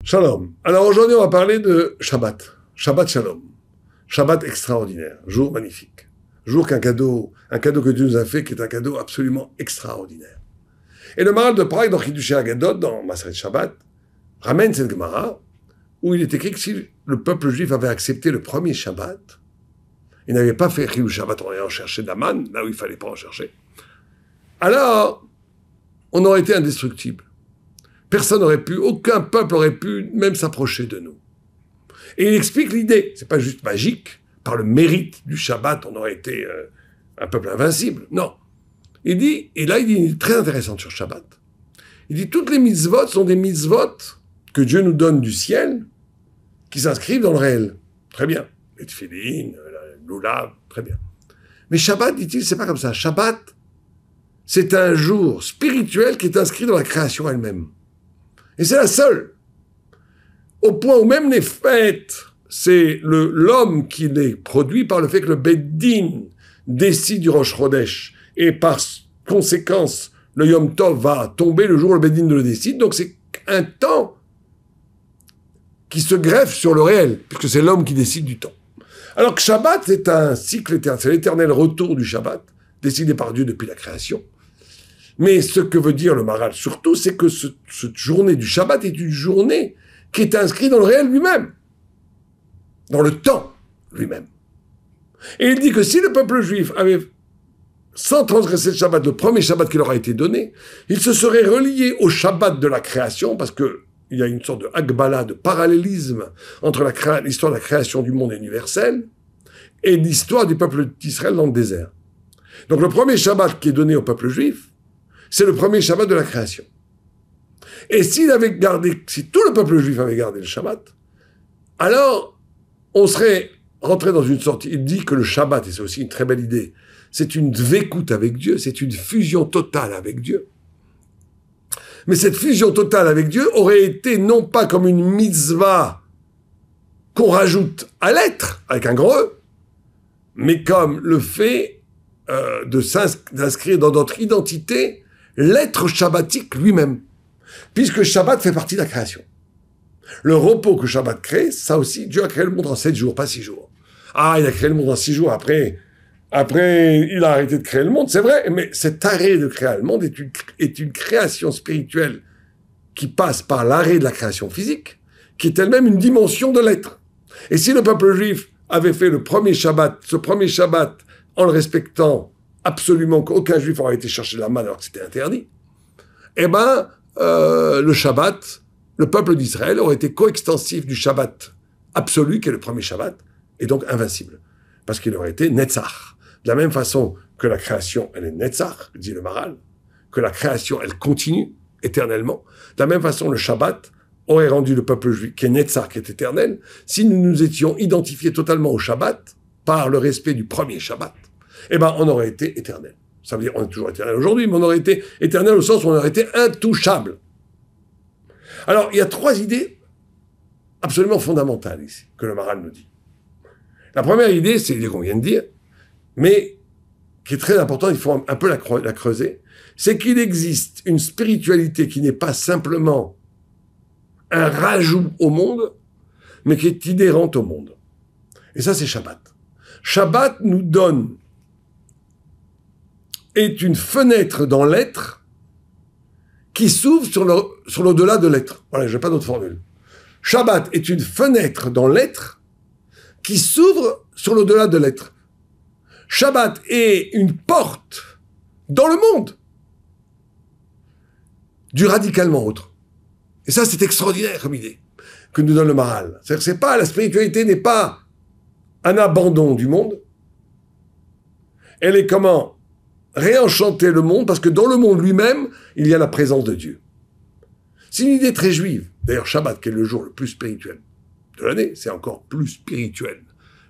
Shalom. Alors aujourd'hui, on va parler de Shabbat. Shabbat Shalom. Shabbat extraordinaire. Jour magnifique. Jour un cadeau que Dieu nous a fait, qui est un cadeau absolument extraordinaire. Et le Maharal de Prague, dans Chidushei Haggadot, dans Maseret Shabbat, ramène cette Gemara, où il est écrit que si le peuple juif avait accepté le premier Shabbat, il n'avait pas fait Chilou Shabbat en allant chercher de la manne, là où il ne fallait pas en chercher, alors on aurait été indestructible. Personne n'aurait pu, aucun peuple n'aurait pu même s'approcher de nous. Et il explique l'idée, c'est pas juste magique, par le mérite du Shabbat, on aurait été un peuple invincible. Non. Il dit, et là il dit une idée très intéressante sur Shabbat. Il dit, toutes les mitzvot sont des mitzvot que Dieu nous donne du ciel, qui s'inscrivent dans le réel. Très bien. Les tefillin, l'oulav, très bien. Mais Shabbat, dit-il, c'est pas comme ça. Shabbat, c'est un jour spirituel qui est inscrit dans la création elle-même. Et c'est la seule. Au point où même les fêtes, c'est l'homme qui les produit par le fait que le Beddin décide du Rosh Chodesh. Et par conséquence, le Yom Tov va tomber le jour où le Beddin le décide. Donc c'est un temps qui se greffe sur le réel, puisque c'est l'homme qui décide du temps. Alors que Shabbat, c'est un cycle éternel. C'est l'éternel retour du Shabbat, décidé par Dieu depuis la création. Mais ce que veut dire le Maharal surtout, c'est que cette journée du Shabbat est une journée qui est inscrite dans le réel lui-même, dans le temps lui-même. Et il dit que si le peuple juif avait, sans transgresser le Shabbat, le premier Shabbat qui leur a été donné, il se serait relié au Shabbat de la création, parce que il y a une sorte de Hagbala, de parallélisme entre l'histoire de la création du monde universel et l'histoire du peuple d'Israël dans le désert. Donc le premier Shabbat qui est donné au peuple juif, c'est le premier Shabbat de la création. Et si tout le peuple juif avait gardé le Shabbat, alors on serait rentré dans une sorte. Il dit que le Shabbat, et c'est aussi une très belle idée, c'est une dvekout avec Dieu, c'est une fusion totale avec Dieu. Mais cette fusion totale avec Dieu aurait été non pas comme une mitzvah qu'on rajoute à l'être, avec un gros E, mais comme le fait d'inscrire dans notre identité l'être shabbatique lui-même, puisque Shabbat fait partie de la création. Le repos que Shabbat crée, ça aussi, Dieu a créé le monde en 7 jours, pas 6 jours. Ah, il a créé le monde en 6 jours, après, il a arrêté de créer le monde, c'est vrai, mais cet arrêt de créer le monde est une création spirituelle qui passe par l'arrêt de la création physique, qui est elle-même une dimension de l'être. Et si le peuple juif avait fait ce premier Shabbat, en le respectant absolument, qu'aucun juif n'aurait été chercher la manne alors que c'était interdit, eh ben, le Shabbat, le peuple d'Israël aurait été coextensif du Shabbat absolu, qui est le premier Shabbat, et donc invincible. Parce qu'il aurait été Netzach. De la même façon que la création, elle est Netzach, dit le Maharal, que la création, elle continue éternellement. De la même façon, le Shabbat aurait rendu le peuple juif, qui est Netzach, qui est éternel, si nous nous étions identifiés totalement au Shabbat, par le respect du premier Shabbat, eh ben, on aurait été éternel. Ça veut dire, on est toujours éternel aujourd'hui, mais on aurait été éternel au sens où on aurait été intouchable. Alors, il y a 3 idées absolument fondamentales ici, que le Maharal nous dit. La première idée, c'est l'idée qu'on vient de dire, mais qui est très importante, il faut un peu la creuser, c'est qu'il existe une spiritualité qui n'est pas simplement un rajout au monde, mais qui est inhérente au monde. Et ça, c'est Shabbat. Shabbat nous donne, est une fenêtre dans l'être qui s'ouvre sur l'au-delà de l'être. Voilà, je n'ai pas d'autre formule. Shabbat est une fenêtre dans l'être qui s'ouvre sur l'au-delà de l'être. Shabbat est une porte dans le monde du radicalement autre. Et ça, c'est extraordinaire comme idée que nous donne le Maharal. C'est-à-dire que la spiritualité n'est pas un abandon du monde. Elle est comment réenchanter le monde, parce que dans le monde lui-même, il y a la présence de Dieu. C'est une idée très juive. D'ailleurs, Shabbat, qui est le jour le plus spirituel de l'année, c'est encore plus spirituel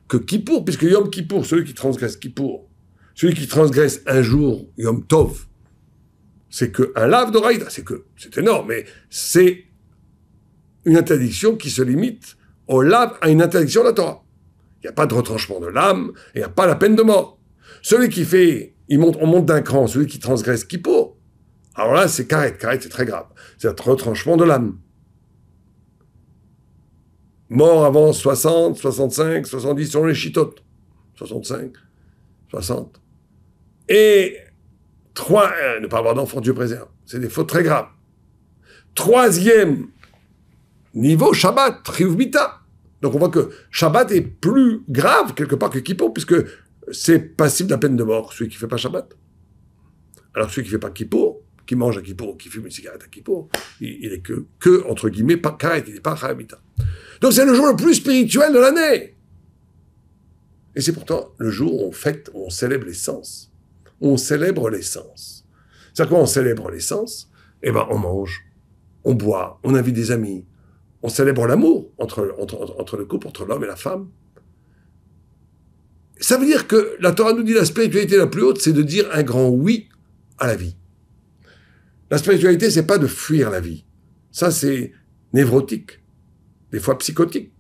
que Kippour, puisque Yom Kippour, celui qui transgresse Kippour, celui qui transgresse un jour, Yom Tov, c'est qu'un lave d'oraïda, c'est énorme, mais c'est une interdiction qui se limite au lave, à une interdiction de la Torah. Il n'y a pas de retranchement de l'âme, il n'y a pas la peine de mort. Celui qui fait, on monte d'un cran, celui qui transgresse Kippour, alors là, c'est karet, c'est très grave. C'est un retranchement de l'âme. Mort avant 60, 65, 70 selon les chitotes. 65, 60. Et 3, ne pas avoir d'enfant, Dieu préserve. C'est des fautes très graves. 3e niveau, Shabbat, Chiyuv Mita. Donc on voit que Shabbat est plus grave quelque part que Kippour, puisque c'est passible de la peine de mort, celui qui ne fait pas Shabbat. Alors celui qui ne fait pas Kippour, qui mange à Kippour ou qui fume une cigarette à Kippour, il est que entre guillemets, pas karet, il n'est pas Chiyuv Mita. Donc c'est le jour le plus spirituel de l'année. Et c'est pourtant le jour où on fête, où on célèbre les sens. On célèbre les sens. C'est-à-dire quoi on célèbre les sens? Eh bien, on mange, on boit, on invite des amis, on célèbre l'amour entre le couple, entre l'homme et la femme. Ça veut dire que la Torah nous dit la spiritualité la plus haute, c'est de dire un grand oui à la vie. La spiritualité, c'est pas de fuir la vie. Ça, c'est névrotique, des fois psychotique.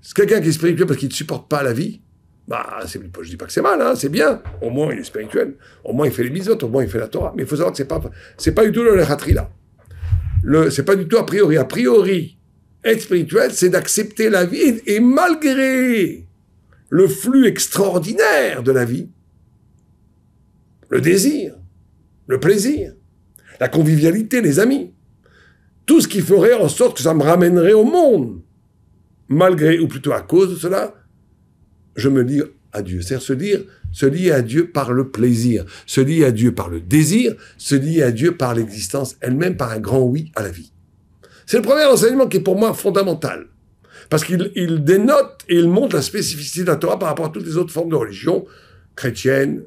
C'est quelqu'un qui est spirituel parce qu'il ne supporte pas la vie. Bah, je dis pas que c'est mal, hein, c'est bien. Au moins, il est spirituel. Au moins, il fait les mitzvot, au moins, il fait la Torah. Mais il faut savoir que c'est pas du tout le lechatri là. C'est pas du tout a priori. A priori, être spirituel, c'est d'accepter la vie et malgré le flux extraordinaire de la vie, le désir, le plaisir, la convivialité, les amis, tout ce qui ferait en sorte que ça me ramènerait au monde, malgré, ou plutôt à cause de cela, je me lie à Dieu. C'est-à-dire se lier à Dieu par le plaisir, se lier à Dieu par le désir, se lier à Dieu par l'existence elle-même, par un grand oui à la vie. C'est le premier enseignement qui est pour moi fondamental. Parce qu'il dénote et il montre la spécificité de la Torah par rapport à toutes les autres formes de religion, chrétienne,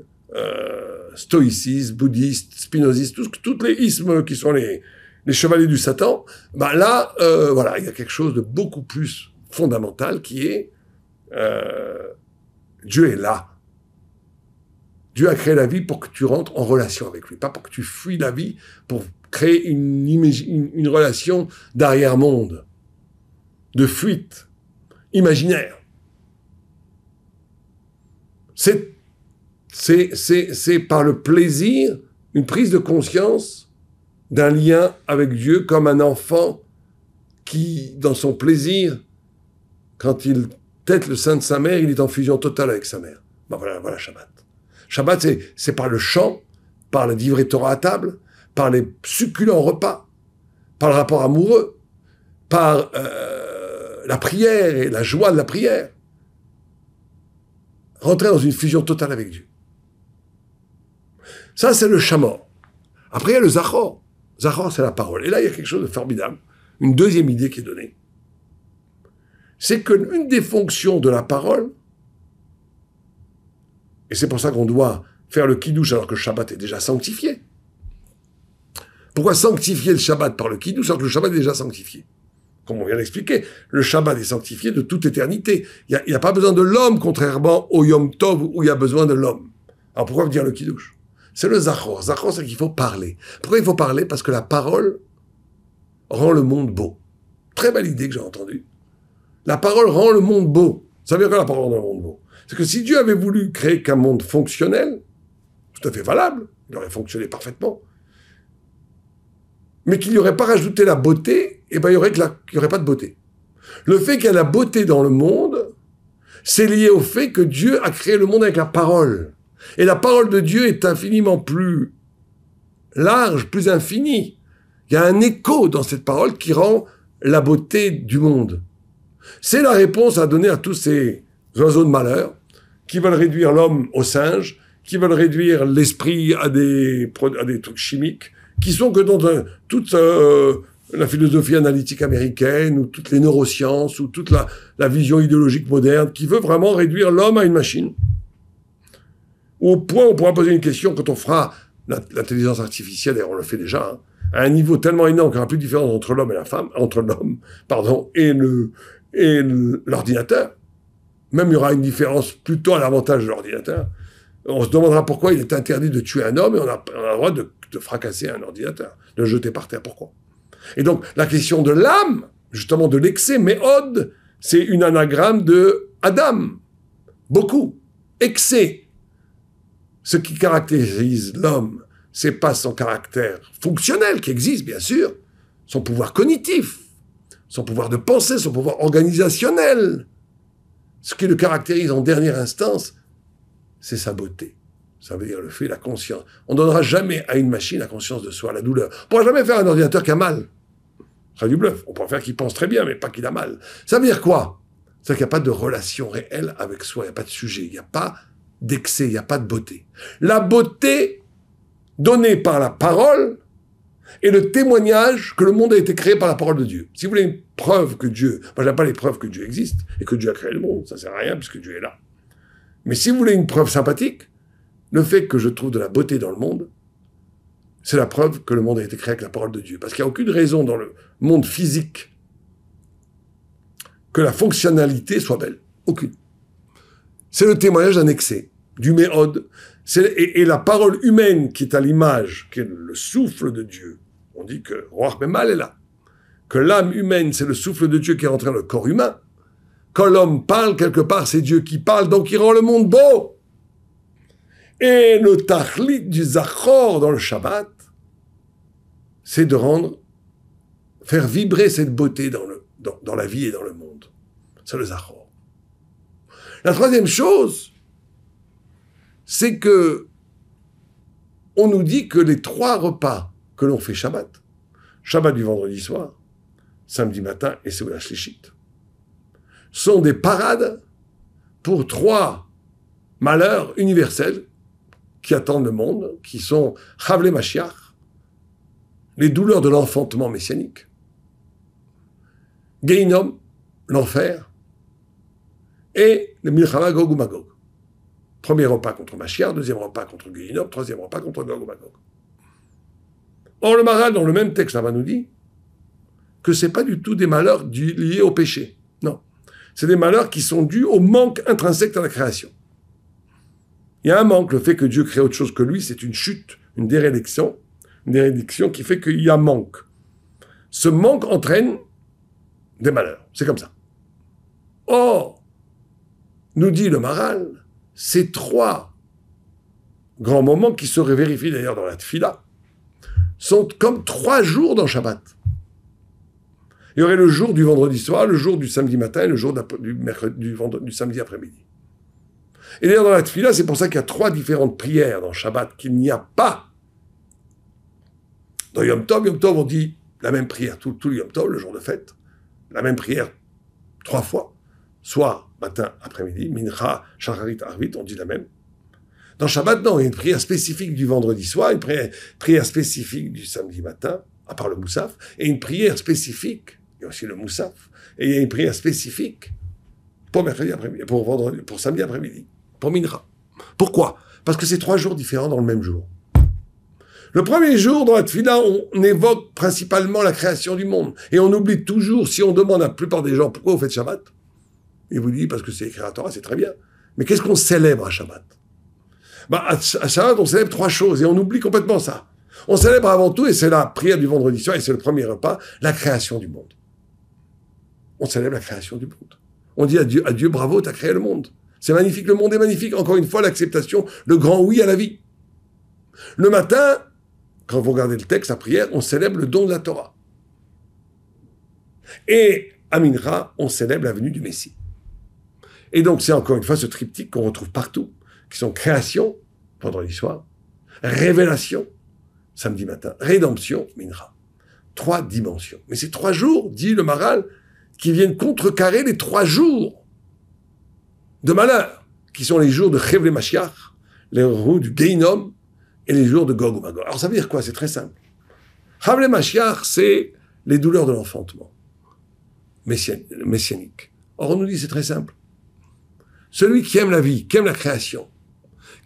stoïcisme, bouddhiste, spinoziste, tous les ismes qui sont les chevaliers du Satan. Ben là, voilà, il y a quelque chose de beaucoup plus fondamental qui est Dieu est là. Dieu a créé la vie pour que tu rentres en relation avec lui, pas pour que tu fuis la vie, pour créer une relation d'arrière-monde, de fuite imaginaire. C'est par le plaisir, une prise de conscience d'un lien avec Dieu, comme un enfant qui, dans son plaisir, quand il tête le sein de sa mère, il est en fusion totale avec sa mère. Ben voilà Shabbat. Shabbat, c'est par le chant, par la divrei Torah à table, par les succulents repas, par le rapport amoureux, par la prière et la joie de la prière. Rentrer dans une fusion totale avec Dieu. Ça, c'est le shamor. Après, il y a le zachor. Zachor, c'est la parole. Et là, il y a quelque chose de formidable. Une deuxième idée qui est donnée. C'est qu'une des fonctions de la parole, et c'est pour ça qu'on doit faire le kiddush alors que le Shabbat est déjà sanctifié. Pourquoi sanctifier le Shabbat par le kiddush alors que le Shabbat est déjà sanctifié? Comme on vient d'expliquer, le Shabbat est sanctifié de toute éternité. Il n'y a pas besoin de l'homme, contrairement au Yom Tov où il y a besoin de l'homme. Alors pourquoi dire le kiddush? C'est le zachor. Zachor, c'est qu'il faut parler. Pourquoi il faut parler? Parce que la parole rend le monde beau. Très belle idée que j'ai entendue. La parole rend le monde beau. Ça veut dire que la parole rend le monde beau. C'est que si Dieu avait voulu créer qu'un monde fonctionnel, tout à fait valable, il aurait fonctionné parfaitement, mais qu'il n'y aurait pas rajouté la beauté, eh ben, il n'y aurait pas de beauté. Le fait qu'il y a la beauté dans le monde, c'est lié au fait que Dieu a créé le monde avec la parole. Et la parole de Dieu est infiniment plus large, plus infinie. Il y a un écho dans cette parole qui rend la beauté du monde. C'est la réponse à donner à tous ces oiseaux de malheur qui veulent réduire l'homme au singe, qui veulent réduire l'esprit à des trucs chimiques, qui sont que dans toute la philosophie analytique américaine, ou toutes les neurosciences, ou toute la vision idéologique moderne, qui veut vraiment réduire l'homme à une machine. Au point où on pourra poser une question quand on fera l'intelligence artificielle, d'ailleurs on le fait déjà, hein, à un niveau tellement énorme qu'il n'y aura plus de différence entre l'homme et la femme, entre l'homme, pardon, et l'ordinateur. Même il y aura une différence plutôt à l'avantage de l'ordinateur. On se demandera pourquoi il est interdit de tuer un homme et on a le droit de fracasser un ordinateur, de le jeter par terre. Pourquoi? Et donc, la question de l'âme, justement de l'excès, méod, c'est une anagramme de Adam. Beaucoup. Excès. Ce qui caractérise l'homme, c'est pas son caractère fonctionnel, qui existe, bien sûr, son pouvoir cognitif, son pouvoir de pensée, son pouvoir organisationnel. Ce qui le caractérise en dernière instance, c'est sa beauté. Ça veut dire le fait, la conscience. On ne donnera jamais à une machine la conscience de soi, la douleur. On ne pourra jamais faire un ordinateur qui a mal. Ce sera du bluff. On pourra faire qu'il pense très bien, mais pas qu'il a mal. Ça veut dire quoi? C'est qu'il n'y a pas de relation réelle avec soi, il n'y a pas de sujet, il n'y a pas d'excès, il n'y a pas de beauté. La beauté donnée par la parole est le témoignage que le monde a été créé par la parole de Dieu. Si vous voulez une preuve que Dieu... Moi, je n'ai pas les preuves que Dieu existe et que Dieu a créé le monde, ça ne sert à rien puisque Dieu est là. Mais si vous voulez une preuve sympathique, le fait que je trouve de la beauté dans le monde, c'est la preuve que le monde a été créé avec la parole de Dieu. Parce qu'il n'y a aucune raison dans le monde physique que la fonctionnalité soit belle. Aucune. C'est le témoignage d'un excès, du méhod. Et la parole humaine qui est à l'image, qui est le souffle de Dieu. On dit que Roach Memal est là. Que l'âme humaine, c'est le souffle de Dieu qui est rentré dans le corps humain. Quand l'homme parle, quelque part, c'est Dieu qui parle, donc il rend le monde beau. Et le tachlit du Zachor dans le Shabbat, c'est de faire vibrer cette beauté dans la vie et dans le monde. C'est le Zachor. La troisième chose, c'est que on nous dit que les 3 repas que l'on fait Shabbat du vendredi soir, samedi matin et Seouda Shlichit, sont des parades pour 3 malheurs universels qui attendent le monde, qui sont Chavle Mashiach, les douleurs de l'enfantement messianique, Geinom, l'enfer, et le Milchama Gog ou Magog. Premier repas contre Mashiach, deuxième repas contre Geinom, troisième repas contre Gog ou Magog. Or, le Maharal, dans le même texte, là-bas, nous dit que ce n'est pas du tout des malheurs liés au péché. Non. C'est des malheurs qui sont dus au manque intrinsèque à la création. Il y a un manque, le fait que Dieu crée autre chose que lui, c'est une chute, une dérédiction qui fait qu'il y a manque. Ce manque entraîne des malheurs. C'est comme ça. Or, nous dit le Maharal, ces 3 grands moments qui se vérifient d'ailleurs dans la Tfila sont comme 3 jours dans Shabbat. Il y aurait le jour du vendredi soir, le jour du samedi matin et le jour du samedi après-midi. Et d'ailleurs, dans la Tfila, c'est pour ça qu'il y a 3 différentes prières dans Shabbat qu'il n'y a pas. Dans Yom Tov, on dit la même prière tout le Yom Tov, le jour de fête, la même prière 3 fois, soir, matin, après-midi, Mincha, Shacharit, Arvit, on dit la même. Dans Shabbat, non, il y a une prière spécifique du vendredi soir, une prière spécifique du samedi matin, à part le Moussaf, et une prière spécifique, il y a aussi le Moussaf, et il y a une prière spécifique pour mercredi après-midi, pour samedi après-midi, pour Mincha. Pourquoi? Parce que c'est 3 jours différents dans le même jour. Le premier jour, dans la Tfila, on évoque principalement la création du monde. Et on oublie toujours, si on demande à la plupart des gens pourquoi vous faites Shabbat, ils vous disent parce que c'est écrit à la Torah, c'est très bien. Mais qu'est-ce qu'on célèbre à Shabbat? À Shabbat, on célèbre 3 choses et on oublie complètement ça. On célèbre avant tout, et c'est la prière du vendredi soir, et c'est le premier repas, la création du monde. On célèbre la création du monde. On dit à Dieu, bravo, tu as créé le monde. C'est magnifique, le monde est magnifique. Encore une fois, l'acceptation, le grand oui à la vie. Le matin, quand vous regardez le texte, la prière, on célèbre le don de la Torah. Et à Mincha, on célèbre la venue du Messie. Et donc, c'est encore une fois ce triptyque qu'on retrouve partout, qui sont création, vendredi soir, révélation, samedi matin, rédemption, Mincha. 3 dimensions. Mais ces 3 jours, dit le Maharal, qui viennent contrecarrer les 3 jours de malheur, qui sont les jours de Chevle Mashiach, les jours du Geinom, et les jours de Gog ou Magog. Alors ça veut dire quoi? C'est très simple. Chevle Mashiach, c'est les douleurs de l'enfantement messianique. Or on nous dit c'est très simple. Celui qui aime la vie, qui aime la création,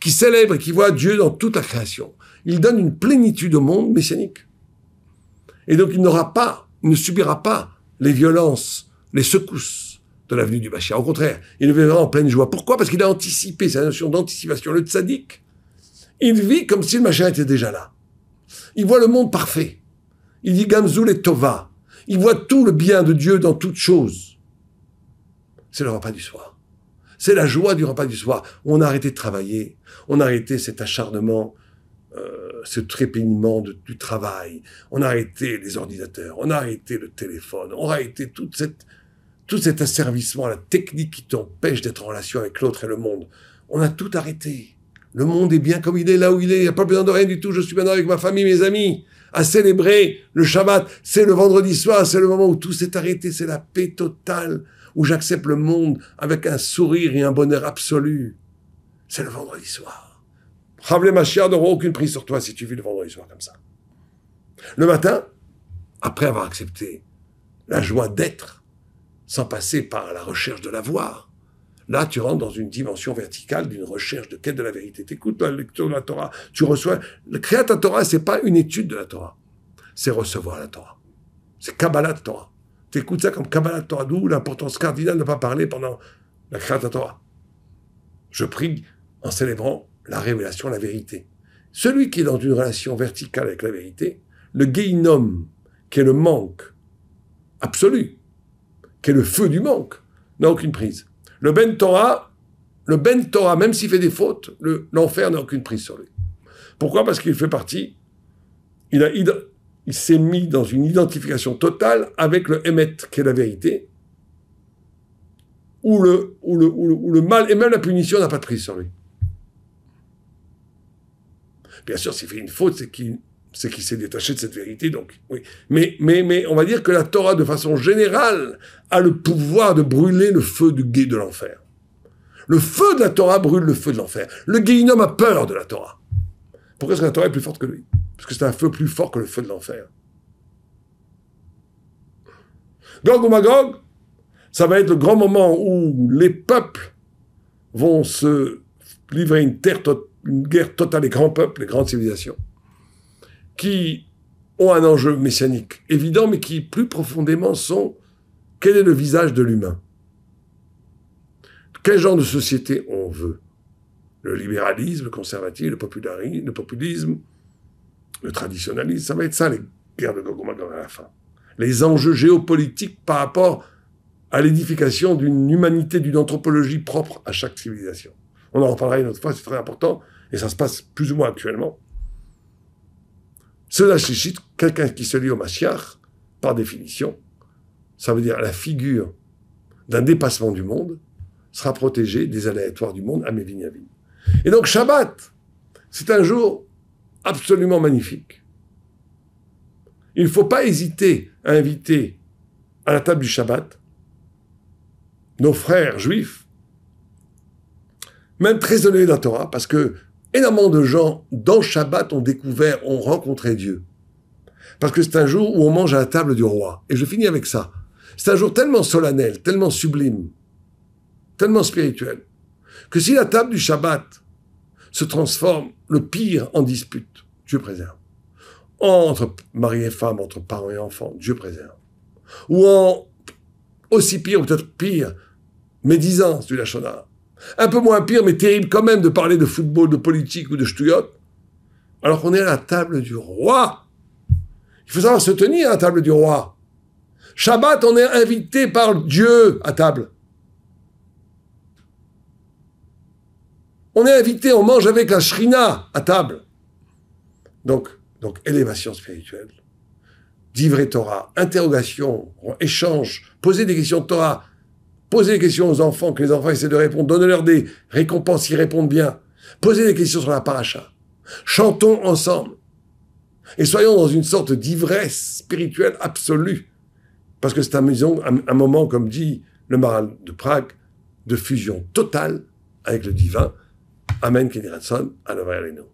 qui célèbre et qui voit Dieu dans toute la création, il donne une plénitude au monde messianique. Et donc il ne subira pas les violences, les secousses de la venue du Mashiach. Au contraire, il le verra en pleine joie. Pourquoi? Parce qu'il a anticipé, c'est la notion d'anticipation. Le tzaddik, il vit comme si le Mashiach était déjà là. Il voit le monde parfait. Il dit Gamzul et Tova. Il voit tout le bien de Dieu dans toute chose. C'est le repas du soir. C'est la joie du repas du soir. On a arrêté de travailler. On a arrêté cet acharnement ce trépignement du travail, on a arrêté les ordinateurs, on a arrêté le téléphone, on a arrêté tout cet asservissement à la technique qui t'empêche d'être en relation avec l'autre et le monde. On a tout arrêté. Le monde est bien comme il est, là où il est. Il n'y a pas besoin de rien du tout. Je suis maintenant avec ma famille, mes amis, à célébrer le Shabbat. C'est le vendredi soir, c'est le moment où tout s'est arrêté. C'est la paix totale, où j'accepte le monde avec un sourire et un bonheur absolu. C'est le vendredi soir. Chavlei Mashiach n'aura aucune prise sur toi si tu vis le vendredi soir comme ça. Le matin, après avoir accepté la joie d'être, sans passer par la recherche de l'avoir, là, tu rentres dans une dimension verticale d'une recherche de quête de la vérité. Tu écoutes la lecture de la Torah, tu reçois... Le Kriyat Torah, c'est pas une étude de la Torah, c'est recevoir la Torah. C'est Kabbalat Torah. Tu écoutes ça comme Kabbalat Torah, d'où l'importance cardinale de ne pas parler pendant la Kriyat Torah. Je prie en célébrant la révélation, la vérité. Celui qui est dans une relation verticale avec la vérité, le Gehinnom, qui est le manque absolu, qui est le feu du manque, n'a aucune prise. Le Ben Torah, même s'il fait des fautes, l'enfer n'a aucune prise sur lui. Pourquoi? Parce qu'il fait partie, il s'est mis dans une identification totale avec le Emet, qui est la vérité, où le mal et même la punition n'a pas de prise sur lui. Bien sûr, s'il fait une faute, c'est qu'il s'est détaché de cette vérité, donc oui. Mais on va dire que la Torah, de façon générale, a le pouvoir de brûler le feu de l'enfer. Le feu de la Torah brûle le feu de l'enfer. Le Gehinnom a peur de la Torah. Pourquoi est-ce que la Torah est plus forte que lui? Parce que c'est un feu plus fort que le feu de l'enfer. Gog ou Magog, ça va être le grand moment où les peuples vont se livrer une guerre totale, les grands peuples, les grandes civilisations, qui ont un enjeu messianique évident, mais qui plus profondément sont quel est le visage de l'humain? Quel genre de société on veut? Le libéralisme, le conservatisme, le populisme, le traditionnalisme, ça va être ça les guerres de Gog et Magog à la fin. Les enjeux géopolitiques par rapport à l'édification d'une humanité, d'une anthropologie propre à chaque civilisation. On en reparlera une autre fois, c'est très important, et ça se passe plus ou moins actuellement. Cela suscite quelqu'un qui se lie au Mashiach, par définition, ça veut dire la figure d'un dépassement du monde, sera protégé des aléatoires du monde à Mévin Yavin. Et donc Shabbat, c'est un jour absolument magnifique. Il ne faut pas hésiter à inviter à la table du Shabbat nos frères juifs, même très éloignés de la Torah, parce que énormément de gens, dans Shabbat, ont rencontré Dieu. Parce que c'est un jour où on mange à la table du roi. Et je finis avec ça. C'est un jour tellement solennel, tellement sublime, tellement spirituel, que si la table du Shabbat se transforme le pire en dispute, Dieu préserve. Entre mari et femme, entre parents et enfants, Dieu préserve. Ou en aussi pire, ou peut-être pire, médisance du Lachon Hara. Un peu moins pire, mais terrible quand même de parler de football, de politique ou de ch'touillotte, alors qu'on est à la table du roi. Il faut savoir se tenir à la table du roi. Shabbat, on est invité par Dieu à table. On est invité, on mange avec la shrina à table. Donc élévation spirituelle, divrei Torah, interrogation, échange, poser des questions de Torah, poser des questions aux enfants, que les enfants essaient de répondre, donnez-leur des récompenses s'ils répondent bien, poser des questions sur la paracha, chantons ensemble, et soyons dans une sorte d'ivresse spirituelle absolue, parce que c'est un moment, comme dit le Maharal de Prague, de fusion totale avec le divin. Amen, Kenny Ratson, Alava Aleno.